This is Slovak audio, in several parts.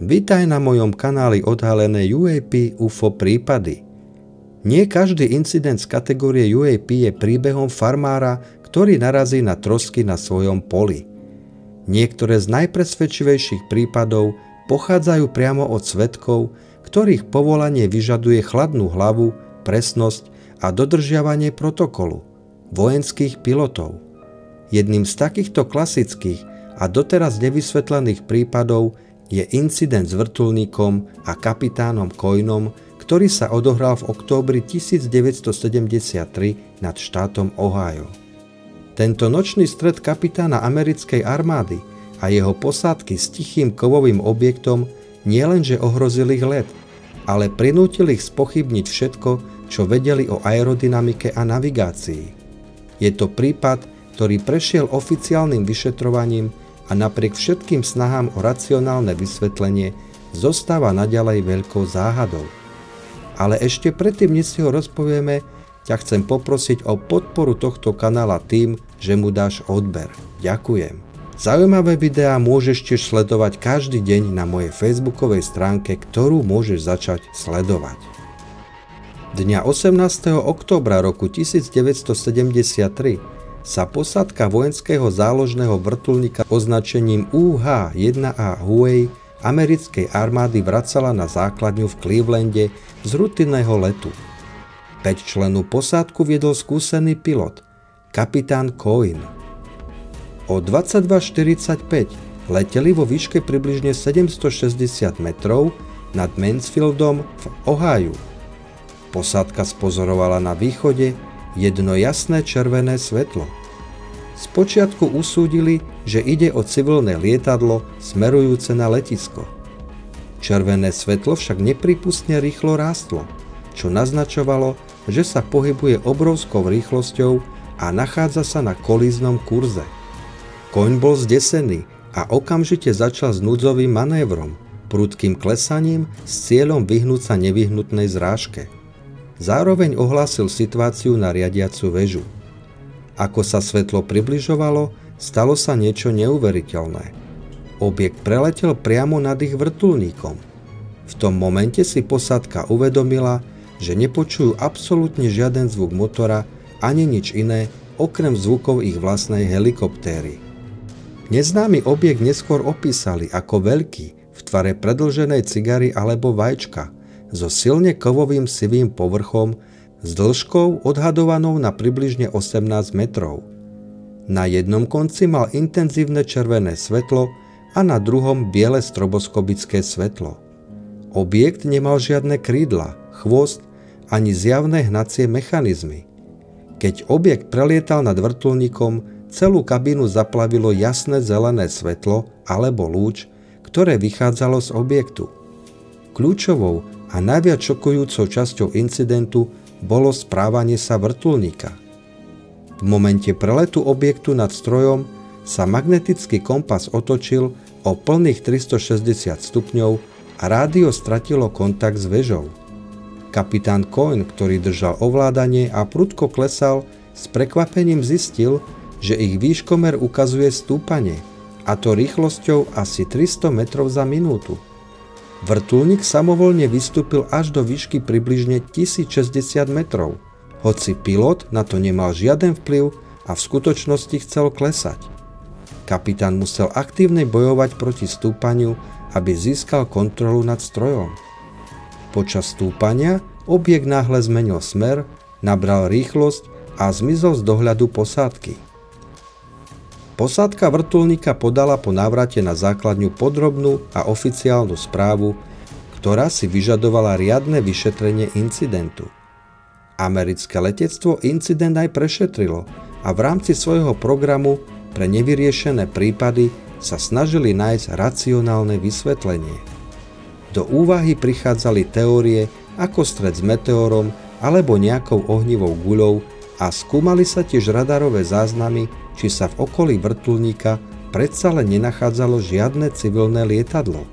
Vitaj na mojom kanáli Odhalené UAP UFO prípady. Nie každý incident z kategórie UAP je príbehom farmára, ktorý narazí na trosky na svojom poli. Niektoré z najpresvedčivejších prípadov pochádzajú priamo od svedkov, ktorých povolanie vyžaduje chladnú hlavu, presnosť a dodržiavanie protokolu, vojenských pilotov. Jedným z takýchto klasických a doteraz nevysvetlených prípadov je incident s vrtuľníkom a kapitánom Coynom, ktorý sa odohral v októbri 1973 nad štátom Ohio. Tento nočný stret kapitána americkej armády a jeho posádky s tichým kovovým objektom nielenže ohrozil ich let, ale prinútil ich spochybniť všetko, čo vedeli o aerodynamike a navigácii. Je to prípad, ktorý prešiel oficiálnym vyšetrovaním a napriek všetkým snahám o racionálne vysvetlenie zostáva naďalej veľkou záhadou. Ale ešte predtým, než si ho rozpovieme, ťa chcem poprosiť o podporu tohto kanála tým, že mu dáš odber. Ďakujem. Zaujímavé videá môžeš tiež sledovať každý deň na mojej facebookovej stránke, ktorú môžeš začať sledovať. Dňa 18. októbra roku 1973 sa posádka vojenského záložného vrtuľníka označením UH-1A Huey americkej armády vracala na základňu v Clevelande z rutinného letu. 5-člennú posádku viedol skúsený pilot, kapitán Coyn. O 22:45 leteli vo výške približne 760 metrov nad Mansfieldom v Ohiu. Posádka spozorovala na východe jedno jasné červené svetlo. Spočiatku usúdili, že ide o civilné lietadlo smerujúce na letisko. Červené svetlo však nepripustne rýchlo rástlo, čo naznačovalo, že sa pohybuje obrovskou rýchlosťou a nachádza sa na kolíznom kurze. Coyn bol zdesený a okamžite začal s núdzovým manévrom, prudkým klesaním s cieľom vyhnúť sa nevyhnutnej zrážke. Zároveň ohlásil situáciu na riadiacu väžu. Ako sa svetlo približovalo, stalo sa niečo neuveriteľné. Objekt preletel priamo nad ich vrtuľníkom. V tom momente si posádka uvedomila, že nepočujú absolútne žiaden zvuk motora ani nič iné, okrem zvukov ich vlastnej helikoptéry. Neznámy objekt neskôr opísali ako veľký, v tvare predĺženej cigary alebo vajčka, so silne kovovým sivým povrchom s dĺžkou odhadovanou na približne 18 metrov. Na jednom konci mal intenzívne červené svetlo a na druhom biele stroboskopické svetlo. Objekt nemal žiadne krídla, chvost ani zjavné hnacie mechanizmy. Keď objekt prelietal nad vrtuľníkom, celú kabínu zaplavilo jasné zelené svetlo alebo lúč, ktoré vychádzalo z objektu. Kľúčovou a najviac šokujúcou časťou incidentu bolo správanie sa vrtuľníka. V momente preletu objektu nad strojom sa magnetický kompas otočil o plných 360 stupňov a rádio stratilo kontakt s väžou. Kapitán Coyn, ktorý držal ovládanie a prudko klesal, s prekvapením zistil, že ich výškomer ukazuje stúpanie, a to rýchlosťou asi 300 metrov za minútu. Vrtuľník samovoľne vystúpil až do výšky približne 1060 metrov, hoci pilot na to nemal žiaden vplyv a v skutočnosti chcel klesať. Kapitán musel aktívne bojovať proti stúpaniu, aby získal kontrolu nad strojom. Počas stúpania objekt náhle zmenil smer, nabral rýchlosť a zmizol z dohľadu posádky. Posádka vrtuľníka podala po návrate na základňu podrobnú a oficiálnu správu, ktorá si vyžadovala riadne vyšetrenie incidentu. Americké letectvo incident aj prešetrilo a v rámci svojho programu pre nevyriešené prípady sa snažili nájsť racionálne vysvetlenie. Do úvahy prichádzali teórie ako stret s meteorom alebo nejakou ohnivou guľou a skúmali sa tiež radarové záznamy, či sa v okolí vrtuľníka predsa len nenachádzalo žiadne civilné lietadlo.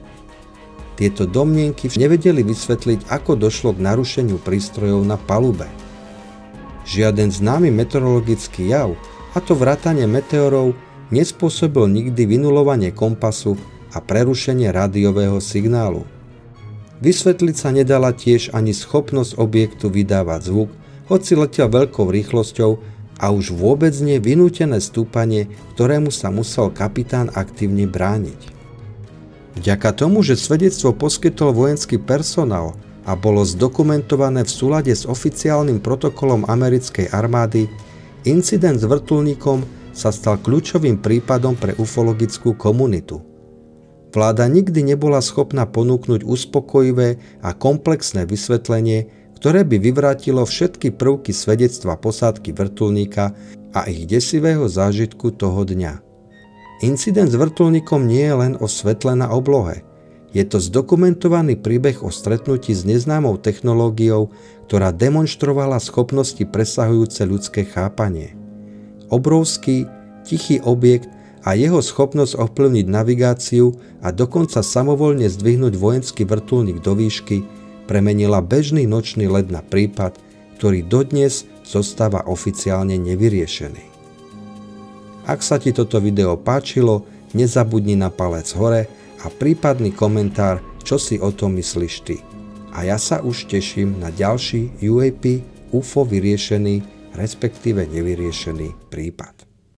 Tieto domnienky nevedeli vysvetliť, ako došlo k narušeniu prístrojov na palube. Žiaden známy meteorologický jav, a to vrátane meteorov, nespôsobil nikdy vynulovanie kompasu a prerušenie rádiového signálu. Vysvetliť sa nedala tiež ani schopnosť objektu vydávať zvuk, hoci letel veľkou rýchlosťou, a už vôbec nie vynútené stúpanie, ktorému sa musel kapitán aktívne brániť. Vďaka tomu, že svedectvo poskytol vojenský personál a bolo zdokumentované v súlade s oficiálnym protokolom americkej armády, incident s vrtuľníkom sa stal kľúčovým prípadom pre ufologickú komunitu. Vláda nikdy nebola schopná ponúknuť uspokojivé a komplexné vysvetlenie, ktoré by vyvrátilo všetky prvky svedectva posádky vrtuľníka a ich desivého zážitku toho dňa. Incident s vrtuľníkom nie je len o svetle na oblohe. Je to zdokumentovaný príbeh o stretnutí s neznámou technológiou, ktorá demonstrovala schopnosti presahujúce ľudské chápanie. Obrovský, tichý objekt a jeho schopnosť ovplyvniť navigáciu a dokonca samovoľne zdvihnúť vojenský vrtuľník do výšky premenila bežný nočný let na prípad, ktorý dodnes zostáva oficiálne nevyriešený. Ak sa ti toto video páčilo, nezabudni na palec hore a prípadný komentár, čo si o tom myslíš ty. A ja sa už teším na ďalší UAP UFO vyriešený, respektíve nevyriešený prípad.